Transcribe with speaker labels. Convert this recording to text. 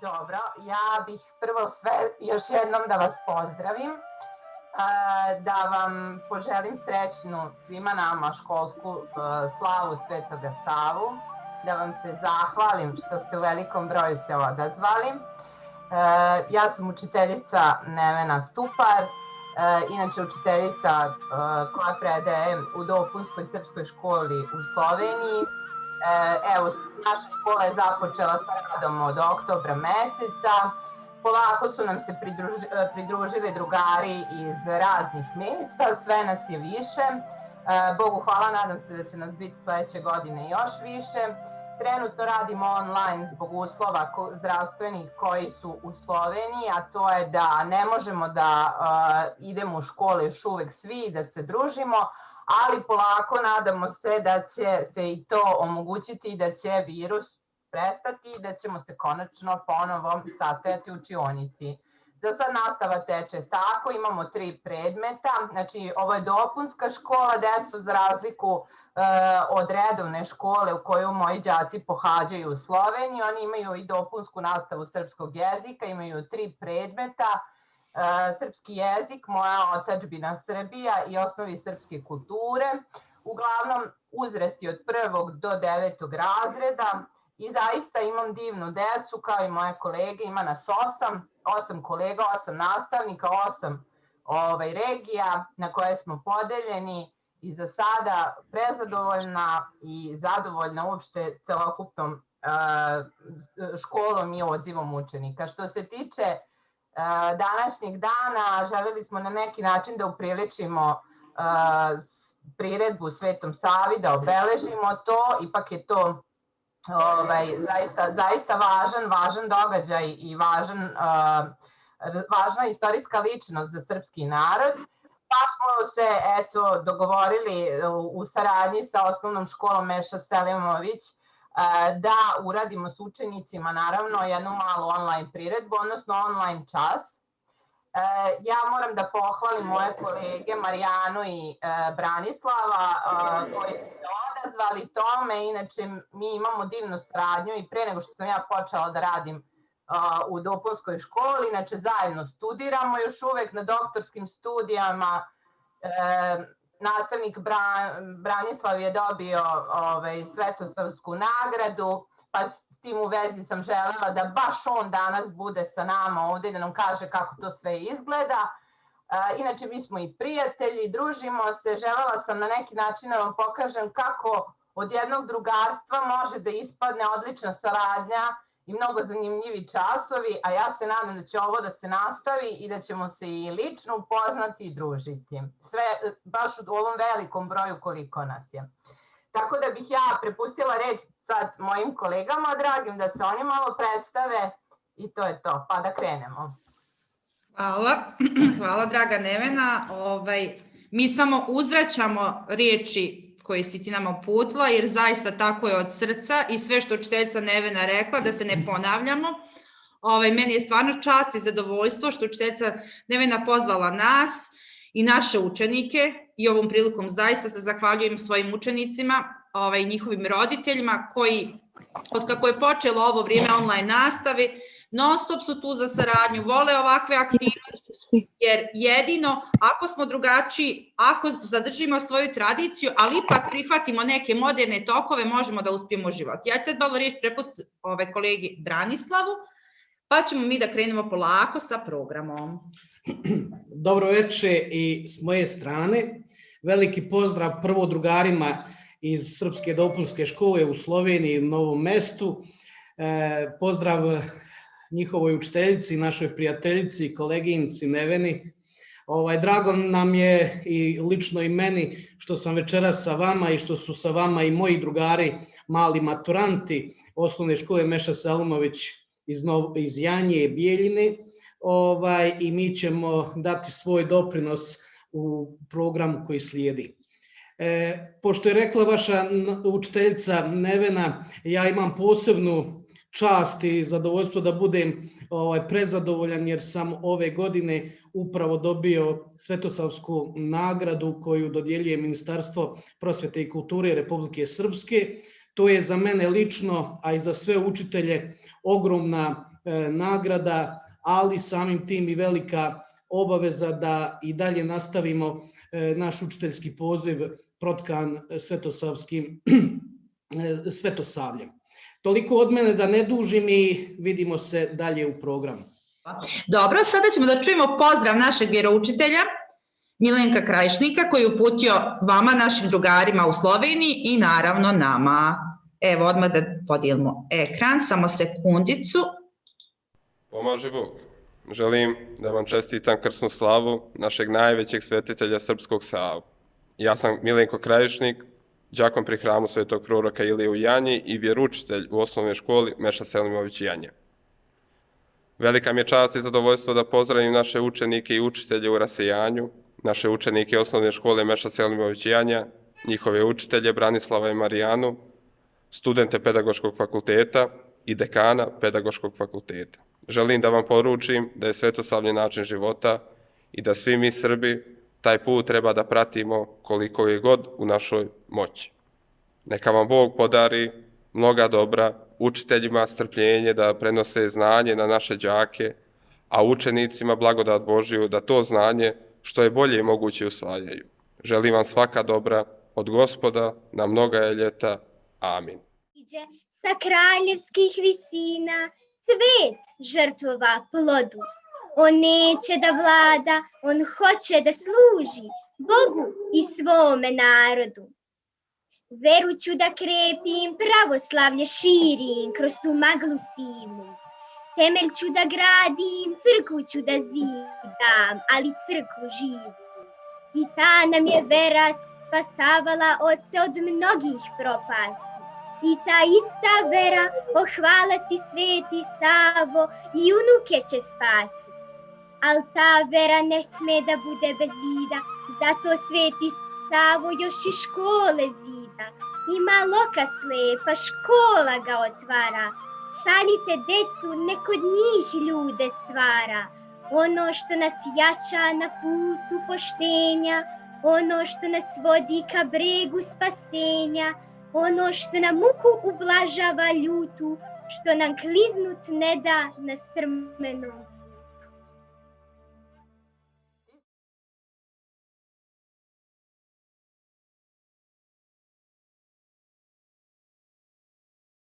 Speaker 1: Dobro, ja bih prvo sve još jednom da vas pozdravim, da vam poželim srećnu svima nama školsku slavu Svetoga Savu, da vam se zahvalim što ste u velikom broju se odazvali. Ja sam učiteljica Nevena Stupar, inače učiteljica koja predaje u dopunskoj srpskoj školi u Sloveniji. Evo, naša škola je započela sa radom od oktobra meseca. Polako su nam se pridružili drugari iz raznih mesta, sve nas je više. Bogu hvala, nadam se da će nas biti sledeće godine još više. Trenutno radimo online zbog uslova zdravstvenih koji su u Sloveniji, a to je da ne možemo da idemo u škole još uvek svi, da se družimo, ali polako nadamo se da će se i to omogućiti i da će virus prestati i da ćemo se konačno ponovo sastajati u učionici. Za sad nastava teče tako, imamo 3 predmeta, znači ovo je dopunska škola, decu za razliku od redovne škole u koju moji đaci pohađaju u Sloveniji, oni imaju i dopunsku nastavu srpskog jezika, imaju 3 predmeta, srpski jezik, moja otadžbina Srbija i osnovi srpske kulture, uglavnom uzrasti od 1. do 9. razreda i zaista imam divnu decu kao i moje kolege, ima nas 8 kolega, 8 nastavnika, 8 regija na koje smo podeljeni i za sada prezadovoljna i zadovoljna uopšte celokupnom školom i odzivom učenika. Što se tiče današnjeg dana, želeli smo na neki način da upriličimo priredbu Svetom Savi, da obeležimo to, ipak je to zaista važan događaj i važna istorijska ličnost za srpski narod, pa smo se dogovorili u saradnji sa osnovnom školom Meša Selimović da uradimo s učenicima naravno jednu malu online priredbu, odnosno online čas. Ja moram da pohvalim moje kolege Marijanu i Branislava koji su se odazvali tome, inače mi imamo divnu saradnju i pre nego što sam ja počela da radim u dopunskoj školi, inače zajedno studiramo još uvek na doktorskim studijama. Nastavnik Branislav je dobio Svetosavsku nagradu, pa s tim u vezi sam želela da baš on danas bude sa nama ovde i da nam kaže kako to sve izgleda. Inače, mi smo i prijatelji, družimo se, želela sam na neki način da vam pokažem kako od jednog drugarstva može da ispadne odlična saradnja i mnogo zanimljivi časovi, a ja se nadam da će ovo da se nastavi i da ćemo se i lično upoznati i družiti. Sve baš u ovom velikom broju koliko nas je. Tako da bih ja prepustila reč sad mojim kolegama dragim da se oni malo predstave i to je to, pa da krenemo.
Speaker 2: Hvala draga Nevena. Mi samo uzvraćamo riječi koje si ti nama uputila, jer zaista tako je od srca i sve što učiteljica Nevena rekla, da se ne ponavljamo. Meni je stvarno čast i zadovoljstvo što učiteljica Nevena pozvala nas i naše učenike i ovom prilikom zaista se zahvaljujem svojim učenicima i njihovim roditeljima koji, od kako je počelo ovo vrijeme online nastave, non stop su tu za saradnju, vole ovakve aktivnosti, jer jedino ako smo drugačiji, ako zadržimo svoju tradiciju, ali ipak prihvatimo neke moderne tokove, možemo da uspijemo u životu. Ja ću sad malo riječ prepustiti kolegi Branislavu, pa ćemo mi da krenemo polako sa programom.
Speaker 3: Dobro večer i s moje strane. Veliki pozdrav prvo drugarima iz Srpske dopunske škole u Sloveniji, u Novom Mestu. Pozdrav njihovoj učiteljici, našoj prijateljici i koleginici Neveni. Drago nam je i lično i meni što sam večeras sa vama i što su sa vama i moji drugari, mali maturanti osnovne škole Meša Selimović iz Janje i Bijeljine, i mi ćemo dati svoj doprinos u programu koji slijedi. Pošto je rekla vaša učiteljica Nevena, ja imam posebnu čast i zadovoljstvo da budem prezadovoljan jer sam ove godine upravo dobio Svetosavsku nagradu koju dodjeljuje Ministarstvo prosvete i kulture Republike Srpske. To je za mene lično, a i za sve učitelje, ogromna nagrada, ali samim tim i velika obaveza da i dalje nastavimo naš učiteljski poziv protkan Svetosavljem. Toliko od mene, da ne dužim, i vidimo se dalje u programu.
Speaker 2: Dobro, sada ćemo da čujemo pozdrav našeg vjeroučitelja Milenka Krajišnika, koji je uputio vama, našim drugarima u Sloveniji i naravno nama. Evo, odmah da podijelimo ekran, samo sekundicu.
Speaker 4: Pomaže Bog. Želim da vam čestitam krsnu slavu našeg najvećeg svetitelja srpskog Savu. Ja sam Milenko Krajišnik, đakon pri hramu svetog proroka Ilije u Janji i vjeroučitelj u osnovnoj školi Meša Selimović Janja. Velika mi je čast i zadovoljstvo da pozdravim naše učenike i učitelje u rasejanju, naše učenike osnovne škole Meša Selimović Janja, njihove učitelje Branislava i Marijanu, studente Pedagoškog fakulteta i dekana Pedagoškog fakulteta. Želim da vam poručim da je svetosavlje način života i da svi mi Srbi taj put treba da pratimo koliko je god u našoj moći. Neka vam Bog podari mnoga dobra, učiteljima strpljenje da prenose znanje na naše đake, a učenicima blagodat Božiju da to znanje što je bolje i moguće usvajaju. Želim vam svaka dobra od Gospoda na mnoga ljeta. Amin.
Speaker 5: Sa kraljevskih visina cvet žrtvova plodu. On neće da vlada, on hoće da služi Bogu i svome narodu. Veru ću da krepim, pravoslavlje širim kroz tu maglu sivu. Temelj ću da gradim, crkvu ću da zidam, ali crkvu živu. I ta nam je vera spasavala oce od mnogih propasti. I ta ista vera, hvala ti sveti Savo, i unuke će spasiti. Al ta vera ne sme da bude bez vida, zato sveti Savo još i škole zida. Ima loka slepa, škola ga otvara. Šaljite decu, nek od njih ljude stvara. Ono što nas jača na putu poštenja, ono što nas vodi ka bregu spasenja, ono što nam muku ublažava ljutu, što nam kliznut ne da na strmenom